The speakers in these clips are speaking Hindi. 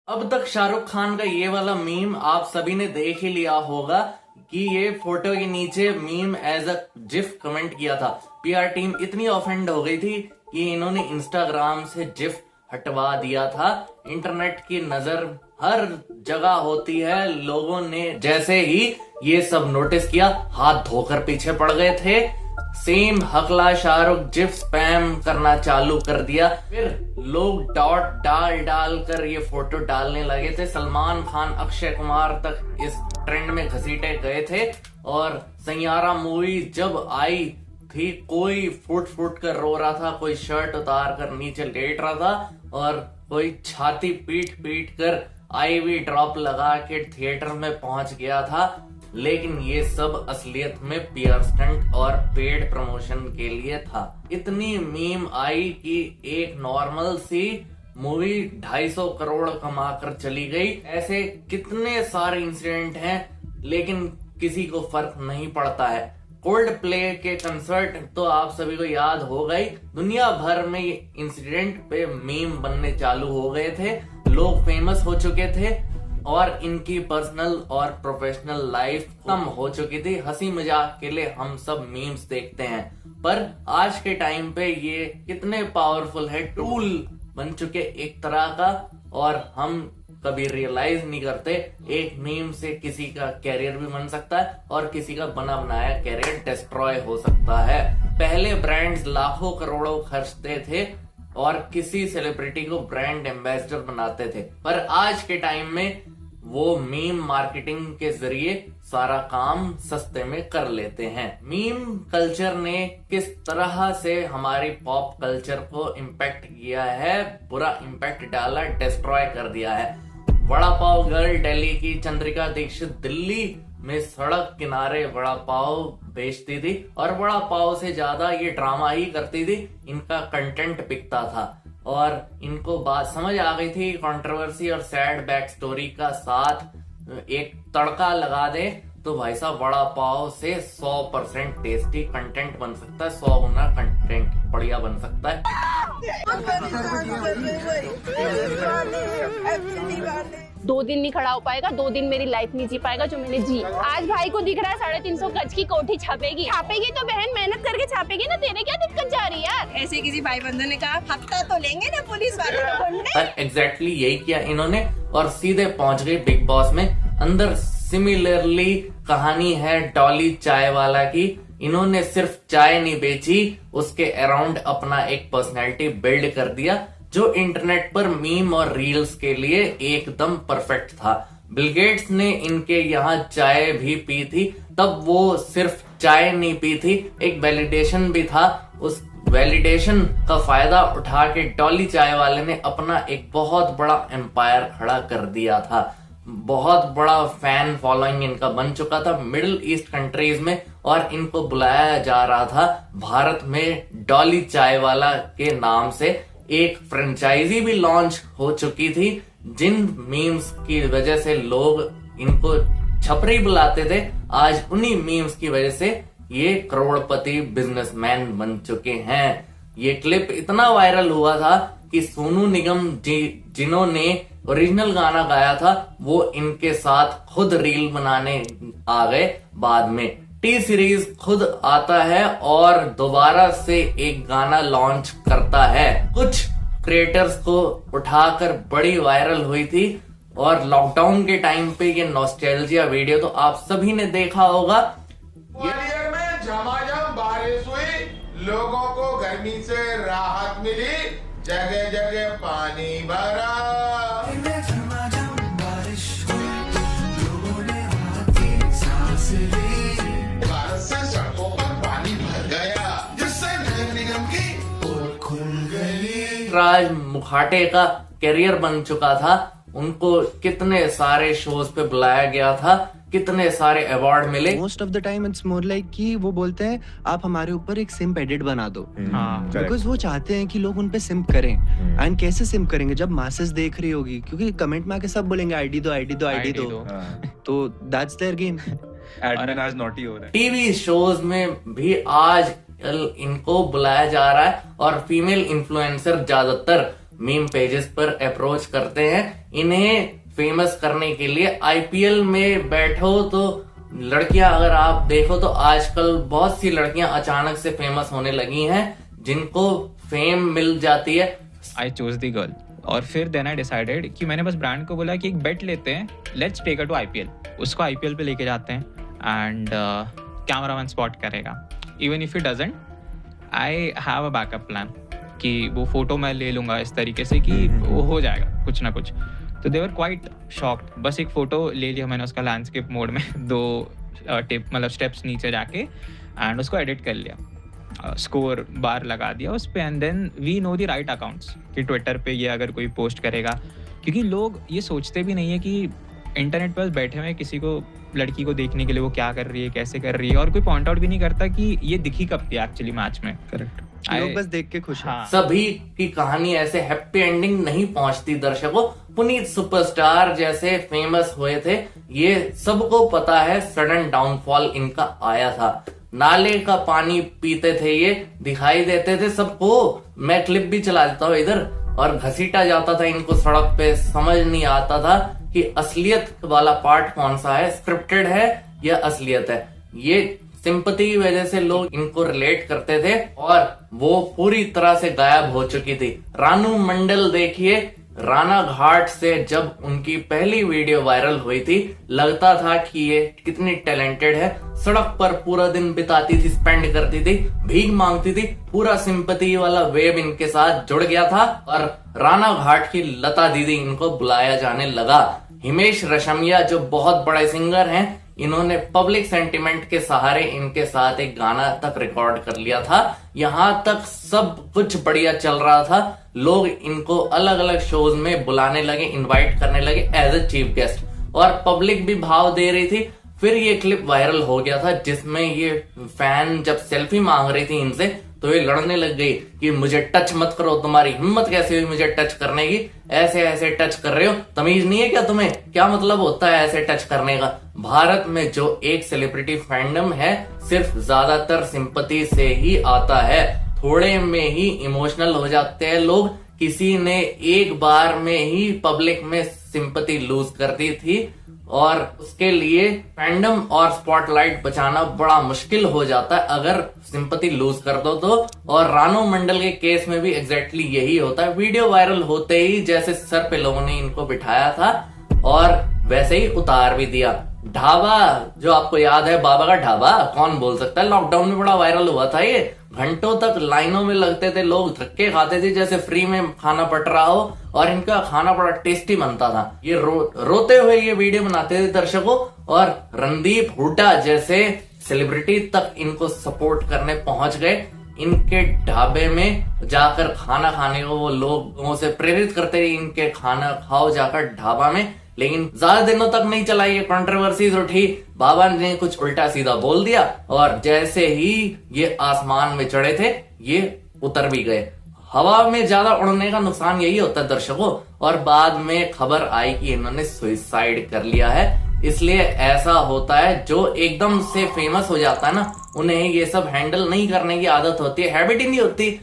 अब तक शाहरुख खान का ये वाला मीम आप सभी ने देख ही लिया होगा कि ये फोटो के नीचे meme as a GIF comment किया था। पीआर टीम इतनी ऑफेंड हो गई थी कि इन्होंने इंस्टाग्राम से जिफ हटवा दिया था। इंटरनेट की नजर हर जगह होती है। लोगों ने जैसे ही ये सब नोटिस किया, हाथ धोकर पीछे पड़ गए थे। सेम हकला शाहरुख जिफ स्पैम करना चालू कर दिया। फिर लोग डॉट डाल डाल कर ये फोटो डालने लगे थे। सलमान खान, अक्षय कुमार तक इस ट्रेंड में घसीटे गए थे। और सैयारा मूवी जब आई थी, कोई फुट फुट कर रो रहा था, कोई शर्ट उतार कर नीचे लेट रहा था, और कोई छाती पीट पीट कर आईवी ड्रॉप लगा के थिएटर में पहुंच गया था। लेकिन ये सब असलियत में पीआर स्टंट और पेड प्रमोशन के लिए था। इतनी मीम आई कि एक नॉर्मल सी मूवी 250 करोड़ कमा कर चली गई। ऐसे कितने सारे इंसिडेंट हैं, लेकिन किसी को फर्क नहीं पड़ता है। कोल्ड प्ले के कंसर्ट तो आप सभी को याद हो गई। दुनिया भर में ये इंसिडेंट पे मीम बनने चालू हो गए थे। लोग फेमस हो चुके थे और इनकी पर्सनल और प्रोफेशनल लाइफ खत्म हो चुकी थी। हंसी मजाक के लिए हम सब मीम्स देखते हैं, पर आज के टाइम पे ये कितने पावरफुल है, टूल बन चुके एक तरह का, और हम कभी रियलाइज नहीं करते। एक मीम से किसी का कैरियर भी बन सकता है और किसी का बना बनाया कैरियर डिस्ट्रॉय हो सकता है। पहले ब्रांड्स लाखों करोड़ों खर्चते थे और किसी सेलिब्रिटी को ब्रांड एम्बेसडर बनाते थे, पर आज के टाइम में वो मीम मार्केटिंग के जरिए सारा काम सस्ते में कर लेते हैं। मीम कल्चर ने किस तरह से हमारी पॉप कल्चर को इम्पैक्ट किया है, बुरा इम्पैक्ट डाला, डिस्ट्रॉय कर दिया है। वड़ा पाव गर्ल दिल्ली की चंद्रिका दीक्षित दिल्ली में सड़क किनारे वड़ा पाव बेचती थी, और वड़ा पाव से ज्यादा ये ड्रामा ही करती थी। इनका कंटेंट बिकता था और इनको बात समझ आ गई थी। कंट्रोवर्सी और सैड बैक स्टोरी का साथ एक तड़का लगा दे तो भाई साहब वड़ा पाव से 100% टेस्टी कंटेंट बन सकता है, 100 गुना कंटेंट बढ़िया बन सकता है। 2 दिन नहीं खड़ा हो पाएगा, 2 दिन मेरी लाइफ नहीं जी पाएगा जो मैंने जी। आज भाई को दिख रहा है 350 गज की कोठी छापेगी तो बहन मेहनत करके छापेगी ना, तेरे क्या दिक्कत जा रही है यार। ऐसे किसी भाई बंधु ने कहा हफ्ता तो लेंगे ना पुलिस वाले। एग्जैक्टली यही किया इन्होंने और सीधे पहुंच गए बिग बॉस में। अंदर सिमिलरली कहानी है डॉली चाय वाला की। इन्होंने सिर्फ चाय नहीं बेची, उसके अराउंड अपना एक पर्सनैलिटी बिल्ड कर दिया जो इंटरनेट पर मीम और रील्स के लिए एकदम परफेक्ट था। बिल गेट्स ने इनके यहाँ चाय भी पी थी, तब वो सिर्फ चाय नहीं पी थी, एक वैलिडेशन भी था। उस वैलिडेशन का फायदा उठा के डॉली चाय वाले ने अपना एक बहुत बड़ा एम्पायर खड़ा कर दिया था। बहुत बड़ा फैन फॉलोइंग इनका बन चुका था मिडिल ईस्ट कंट्रीज में, और इनको बुलाया जा रहा था भारत में डॉली चाय वाला के नाम से। एक फ्रेंचाइजी भी लॉन्च हो चुकी थी, जिन मीम्स की वजह से लोग इनको छपरी बुलाते थे, आज उन्हीं मीम्स की वजह से ये करोड़पति बिजनेसमैन बन चुके हैं। ये क्लिप इतना वायरल हुआ था कि सोनू निगम जिन्होंने ओरिजिनल गाना गाया था, वो इनके साथ खुद रील बनाने आ गए। बाद में टी सीरीज खुद आता है और दोबारा से एक गाना लॉन्च करता है। कुछ क्रिएटर्स को उठाकर बड़ी वायरल हुई थी, और लॉकडाउन के टाइम पे ये नॉस्टैल्जिया वीडियो तो आप सभी ने देखा होगा। ग्वालियर में झमाझम बारिश हुई, लोगों को गर्मी से राहत मिली, जगह जगह पानी भरा। बारिश से सड़कों पर पानी भर गया, जिससे नगर निगम की पोल खुल गई। राज मुखाटे का कैरियर बन चुका था, उनको कितने सारे शोज पे बुलाया गया था, कितने सारे अवार्ड मिले। Most of the time it's more like कि वो बोलते हैं आप हमारे ऊपर एक सिम्प एडिट बना दो, बिकॉज वो चाहते हैं कि लोग उन पे सिम्प करें। एंड कैसे सिम्प करेंगे, जब मासेस देख रही होगी, क्योंकि कमेंट में आके सब बोलेंगे आईडी दो आईडी दो आईडी दो, तो दैट्स देयर गेम। एडमिन आज नॉटी हो रहा है। टीवी शोज में भी आज इनको बुलाया जा रहा है, और फीमेल इन्फ्लुएंसर ज्यादातर मीम पेजेस पर अप्रोच करते हैं इन्हें फेमस करने के लिए। आईपीएल में बैठो तो लड़कियां अगर आप देखो तो आजकल बहुत सी लड़कियां अचानक से फेमस होने लगी हैं जिनको फेम मिल जाती है। I chose the girl. और फिर देन आई डिसाइडेड कि मैंने बस ब्रांड को बोला कि एक बेट लेते हैं, लेट्स टेक टू आईपीएल। उसको आईपीएल पे लेके जाते हैं एंड कैमरामैन स्पॉट करेगा। Even if he doesn't, I have a backup plan कि वो फोटो मैं ले लूँगा इस तरीके से कि वो हो जाएगा कुछ ना कुछ। तो दे वर क्वाइट शॉक्ड। बस एक फ़ोटो ले लिया मैंने उसका लैंडस्केप मोड में, 2 मतलब स्टेप्स नीचे जाके, एंड उसको एडिट कर लिया, स्कोर बार लगा दिया उस पर, and then we know the right accounts कि ट्विटर पे ये अगर कोई पोस्ट करेगा, क्योंकि लोग ये सोचते भी नहीं है कि इंटरनेट पर बैठे हुए किसी को, लड़की को देखने के लिए वो क्या कर रही है, कैसे कर रही है, और कोई पॉइंट आउट भी नहीं करता कि ये दिखी कब थी एक्चुअली मैच में। करेक्ट, लोग बस देख के खुश हैं। हाँ। सभी की कहानी ऐसे हैप्पी एंडिंग नहीं पहुंचती दर्शकों। पुनीत सुपरस्टार जैसे फेमस हुए थे, ये सबको पता है सडन डाउनफॉल इनका आया था। नाले का पानी पीते थे, ये दिखाई देते थे सबको। मैं क्लिप भी चला देता हूँ इधर, और घसीटा जाता था इनको सड़क पे। समझ नहीं आता था कि असलियत वाला पार्ट कौन सा है, स्क्रिप्टेड है या असलियत है। ये सिंपैथी की वजह से लोग इनको रिलेट करते थे और वो पूरी तरह से गायब हो चुकी थी। रानू मंडल देखिए, राना घाट से जब उनकी पहली वीडियो वायरल हुई थी, लगता था कि ये कितनी टैलेंटेड है। सड़क पर पूरा दिन बिताती थी, स्पेंड करती थी, भीख मांगती थी। पूरा सिंपैथी वाला वेब इनके साथ जुड़ गया था और राना घाट की लता दीदी इनको बुलाया जाने लगा। हिमेश रेशमिया जो बहुत बड़े सिंगर हैं, इन्होंने पब्लिक सेंटिमेंट के सहारे इनके साथ एक गाना तक रिकॉर्ड कर लिया था। यहाँ तक सब कुछ बढ़िया चल रहा था। लोग इनको अलग अलग शोज में बुलाने लगे, इनवाइट करने लगे एज ए चीफ गेस्ट, और पब्लिक भी भाव दे रही थी। फिर ये क्लिप वायरल हो गया था जिसमें ये फैन जब सेल्फी मांग रही थी इनसे, तो ये लड़ने लग गई कि मुझे टच मत करो, तुम्हारी हिम्मत कैसे हुई मुझे टच करने की, ऐसे ऐसे टच कर रहे हो, तमीज नहीं है क्या तुम्हें, क्या मतलब होता है ऐसे टच करने का। भारत में जो एक सेलिब्रिटी फैंडम है सिर्फ ज्यादातर सिंपैथी से ही आता है। थोड़े में ही इमोशनल हो जाते हैं लोग। किसी ने एक बार में ही पब्लिक में सिंपैथी लूज कर दी थी और उसके लिए फैंडम और स्पॉटलाइट बचाना बड़ा मुश्किल हो जाता है अगर सिंपैथी लूज कर दो तो। और रानू मंडल के केस में भी एग्जैक्टली यही होता है। वीडियो वायरल होते ही जैसे सर पे लोगों ने इनको बिठाया था और वैसे ही उतार भी दिया। ढाबा जो आपको याद है, बाबा का ढाबा, कौन बोल सकता है, लॉकडाउन में बड़ा वायरल हुआ था ये। घंटों तक लाइनों में लगते थे लोग, धक्के खाते थे जैसे फ्री में खाना पट रहा हो, और इनका खाना बड़ा टेस्टी बनता था। ये रोते हुए ये वीडियो बनाते थे दर्शकों, और रणदीप हुड्डा जैसे सेलिब्रिटी तक इनको सपोर्ट करने पहुंच गए। इनके ढाबे में जाकर खाना खाने को वो लोगों से प्रेरित करते रहे, इनके खाना खाओ जाकर ढाबा में। लेकिन ज्यादा दिनों तक नहीं चला, ये कंट्रोवर्सीज उठी, बाबा ने कुछ उल्टा सीधा बोल दिया और जैसे ही ये आसमान में चढ़े थे ये उतर भी गए। हवा में ज्यादा उड़ने का नुकसान यही होता है दर्शकों। और बाद में खबर आई कि इन्होंने सुसाइड कर लिया है। इसलिए ऐसा होता है, जो एकदम से फेमस हो जाता है ना, उन्हें ये सब हैंडल नहीं करने की आदत होती है, हैबिट ही नहीं होती।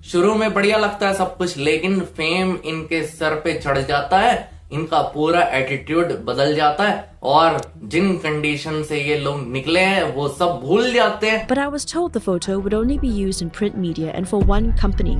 शुरू में बढ़िया लगता है सब कुछ, लेकिन फेम इनके सर पे चढ़ जाता है, इनका पूरा एटीट्यूड बदल जाता है और जिन कंडीशन से ये लोग निकले हैं वो सब भूल जाते हैं। But I was told the photo would only be used in print media and for one company.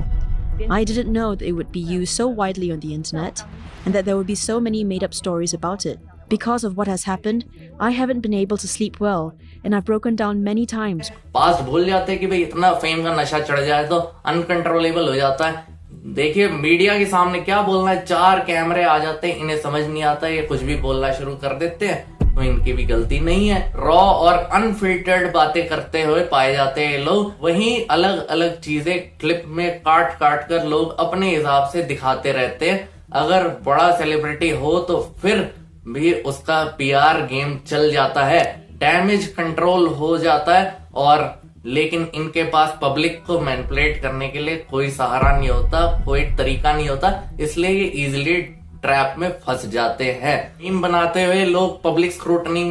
I didn't know that it would be used so widely on the internet and that there would be so many made-up stories about it. Because of what has happened, I haven't been able to sleep well and I've broken down many times. Past भूल जाते हैं कि भाई इतना फेम का नशा चढ़ जाए तो अनकंट्रोलेबल हो जाता है। देखिए मीडिया के सामने क्या बोलना है, 4 कैमरे आ जाते हैं, इन्हें समझ नहीं आता, ये कुछ भी बोलना शुरू कर देते हैं, तो इनकी भी गलती नहीं है। रॉ और अनफिल्टर्ड बातें करते हुए पाए जाते हैं लोग। वहीं अलग अलग चीजें क्लिप में काट काट कर लोग अपने हिसाब से दिखाते रहते हैं। अगर बड़ा सेलिब्रिटी हो तो फिर भी उसका पीआर गेम चल जाता है, डैमेज कंट्रोल हो जाता है, और लेकिन इनके पास पब्लिक को मैनिपुलेट करने के लिए कोई सहारा नहीं होता, कोई तरीका नहीं होता, इसलिए ये इजीली ट्रैप में फंस जाते हैं। मीम बनाते हुए लोग पब्लिक स्क्रूटनी,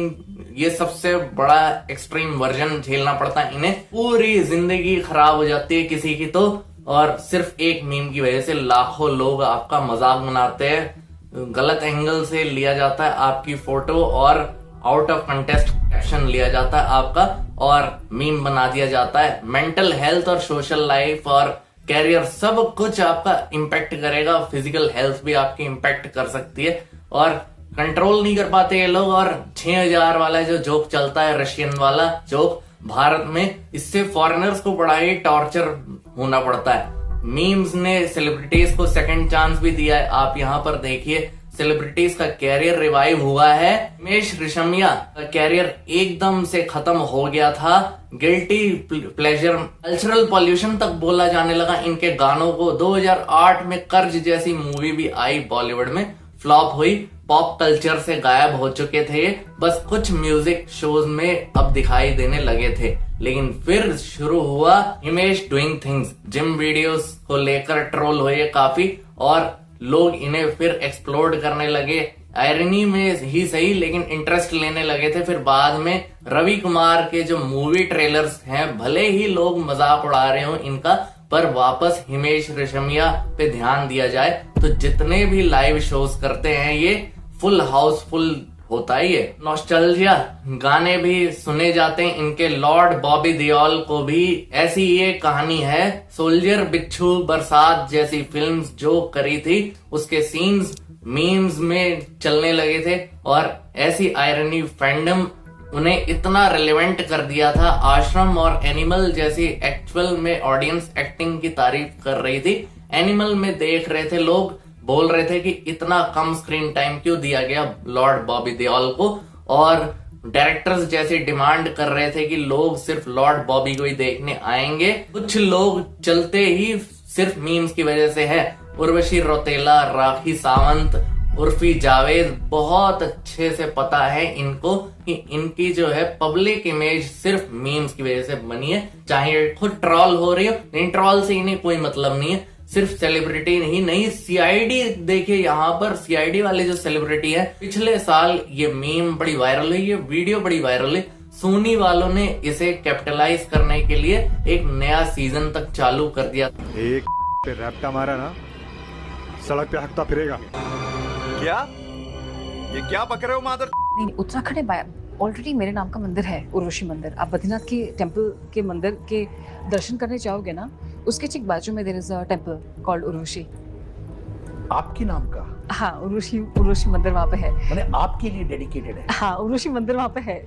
ये सबसे बड़ा एक्सट्रीम वर्जन झेलना पड़ता है इन्हें। पूरी जिंदगी खराब हो जाती है किसी की तो और सिर्फ एक मीम की वजह से लाखों लोग आपका मजाक बनाते हैं, गलत एंगल से लिया जाता है आपकी फोटो और आउट ऑफ कंटेस्ट कैप्शन लिया जाता है आपका और मीम बना दिया जाता है। मेंटल हेल्थ और सोशल लाइफ और कैरियर सब कुछ आपका इम्पैक्ट करेगा, फिजिकल हेल्थ भी आपकी इम्पैक्ट कर सकती है और कंट्रोल नहीं कर पाते ये लोग। और 6000 वाला जो जोक चलता है, रशियन वाला जोक भारत में, इससे फॉरेनर्स को बड़ा ही टॉर्चर होना पड़ता है। मीम्स ने सेलिब्रिटीज को सेकंड चांस भी दिया है। आप यहाँ पर देखिए, सेलिब्रिटीज का कैरियर रिवाइव हुआ है। हिमेश रेशमिया का कैरियर एकदम से खत्म हो गया था। गिल्टी प्लेजर, कल्चरल पॉल्यूशन तक बोला जाने लगा इनके गानों को। 2008 में कर्ज जैसी मूवी भी आई बॉलीवुड में, फ्लॉप हुई, पॉप कल्चर से गायब हो चुके थे, बस कुछ म्यूजिक शोज में अब दिखाई देने लगे थे। लेकिन फिर शुरू हुआ Himesh doing things, gym videos को लेकर ट्रोल हुए काफी और लोग इन्हें फिर एक्सप्लोर करने लगे। आयरनी में ही सही लेकिन इंटरेस्ट लेने लगे थे। फिर बाद में रवि कुमार के जो मूवी ट्रेलर्स हैं, भले ही लोग मजाक उड़ा रहे हो इनका, पर वापस हिमेश रेशमिया पे ध्यान दिया जाए तो जितने भी लाइव शोज करते हैं ये फुल हाउसफुल होता ही है। नॉस्टैल्जिया गाने भी सुने जाते हैं इनके। लॉर्ड बॉबी देओल को भी ऐसी ये कहानी है। सोल्जर, बिच्छू, बरसात जैसी फिल्म्स जो करी थी उसके सीन्स मीम्स में चलने लगे थे और ऐसी आयरनी फैंडम उन्हें इतना रिलेवेंट कर दिया था। आश्रम और एनिमल जैसी एक्चुअल में ऑडियंस एक्टिंग की तारीफ कर रही थी। एनिमल में देख रहे थे लोग, बोल रहे थे कि इतना कम स्क्रीन टाइम क्यों दिया गया लॉर्ड बॉबी देओल को, और डायरेक्टर्स जैसे डिमांड कर रहे थे कि लोग सिर्फ लॉर्ड बॉबी को ही देखने आएंगे। कुछ लोग चलते ही सिर्फ मीम्स की वजह से है। उर्वशी रौतेला, राखी सावंत, उर्फी जावेद, बहुत अच्छे से पता है इनको कि इनकी जो है पब्लिक इमेज सिर्फ मीम्स की वजह से बनी है। चाहे खुद ट्रॉल हो रही हो, लेकिन ट्रॉल से इन्हें कोई मतलब नहीं है। सिर्फ सेलिब्रिटी ही नहीं, सीआईडी देखिए, यहाँ पर सीआईडी वाले जो सेलिब्रिटी है, पिछले साल ये मीम बड़ी वायरल हुई, ये वीडियो बड़ी वायरल हुई। सोनी वालों ने इसे कैपिटलाइज करने के लिए एक नया सीजन तक चालू कर दिया। एक पे रैप्टा मारा ना, सड़क पे हकता फिरेगा। क्या ये क्या पक रहे हो मादर? नहीं, उत्तराखंड में ऑलरेडी मेरे नाम का मंदिर है, उर्वशी मंदिर। आप बद्रीनाथ के टेम्पल के मंदिर के दर्शन करने जाओगे ना, उसके ठीक बाजू में there is a temple called Urvashi. आपके नाम का? हाँ, उर्वशी मंदिर वहाँ पे है। मैंने आपके लिए डेडिकेटेड है? हाँ, उर्वशी मंदिर वहाँ पे है।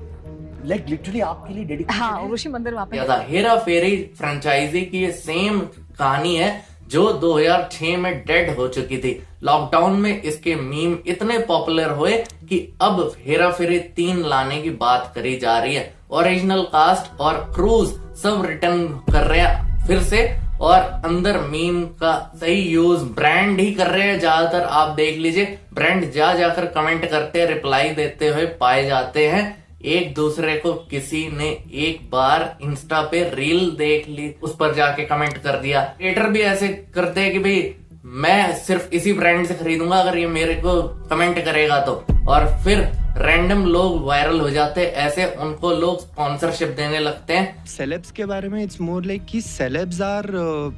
लाइक लिटरली आपके लिए डेडिकेटेड? हाँ, उर्वशी मंदिर वहाँ पे है। हेरा फेरी फ्रेंचाइजी की ये सेम कहानी है जो 2006 में डेड हो चुकी थी। लॉकडाउन में इसके मीम इतने पॉपुलर हुए कि अब हेरा फेरी 3 लाने की बात करी जा रही है। ओरिजिनल कास्ट और क्रूज सब रिटर्न कर रहे हैं फिर से, और अंदर मीम का सही यूज ब्रांड ही कर रहे हैं ज्यादातर। आप देख लीजिए, ब्रांड जाकर कमेंट करते, रिप्लाई देते हुए पाए जाते हैं। एक दूसरे को किसी ने एक बार इंस्टा पे रील देख ली, उस पर जाके कमेंट कर दिया। क्रिएटर भी ऐसे करते हैं कि भाई मैं सिर्फ इसी ब्रांड से खरीदूंगा अगर ये मेरे को कमेंट करेगा तो, और फिर रैंडम लोग वायरल हो जाते हैं। ऐसे उनको लोग स्पॉन्सरशिप देने लगते हैं। सेलेब्स के बारे में इट्स मोर लाइक कि celebs are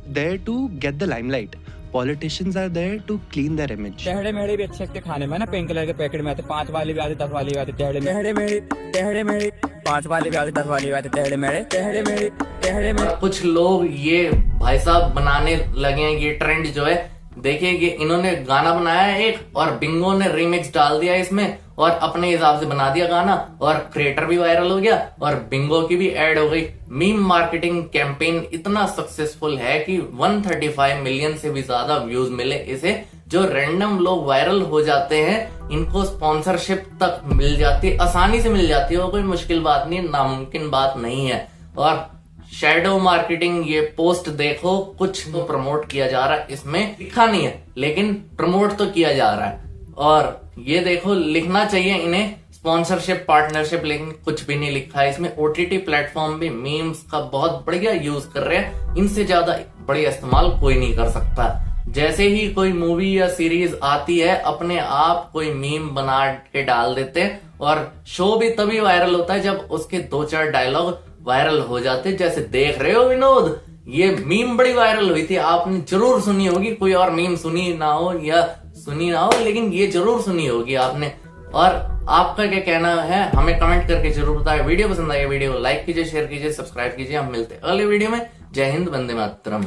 there to get the limelight, politicians are there to clean their image. टेढ़े मेढ़े भी अच्छे लगते खाने में ना, पिंक कलर के पैकेट में आते, 5 वाले भी आते, 10 वाले भी आते। टेढ़े मेढ़े 5 वाले भी आते, 10 वाले भी आते। टेढ़े मेढ़े कुछ लोग ये भाई साहब बनाने लगे हैं ये ट्रेंड जो है। देखिए कि इन्होंने गाना बनाया है एक, और बिंगो ने रीमिक्स डाल दिया इसमें और अपने हिसाब से बना दिया गाना, और क्रिएटर भी वायरल हो गया और बिंगो की भी ऐड हो गई। मीम मार्केटिंग कैंपेन इतना सक्सेसफुल है कि 135 मिलियन से भी ज्यादा व्यूज मिले इसे। जो रैंडम लोग वायरल हो जाते हैं इनको स्पॉन्सरशिप तक मिल जाती है, आसानी से मिल जाती है, वो कोई मुश्किल बात नहीं, नामुमकिन बात नहीं है। और शैडो मार्केटिंग, ये पोस्ट देखो, कुछ तो प्रमोट किया जा रहा है, इसमें लिखा नहीं है लेकिन प्रमोट तो किया जा रहा है। और ये देखो, लिखना चाहिए इन्हें स्पॉन्सरशिप, पार्टनरशिप, लेकिन कुछ भी नहीं लिखा है इसमें। ओटीटी प्लेटफॉर्म भी मीम्स का बहुत बढ़िया यूज कर रहे हैं, इनसे ज्यादा बढ़िया इस्तेमाल कोई नहीं कर सकता। जैसे ही कोई मूवी या सीरीज आती है, अपने आप कोई मीम बना के डाल देते हैं, और शो भी तभी वायरल होता है जब उसके 2-4 डायलॉग वायरल हो जाते। जैसे देख रहे हो विनोद, ये मीम बड़ी वायरल हुई थी, आपने जरूर सुनी होगी, कोई और मीम सुनी ना हो या सुनी ना हो, लेकिन ये जरूर सुनी होगी आपने। और आपका क्या कहना है हमें कमेंट करके जरूर बताएं। वीडियो पसंद आई वीडियो लाइक कीजिए, शेयर कीजिए, सब्सक्राइब कीजिए। हम मिलते हैं अगले वीडियो में। जय हिंद, वंदे मातरम।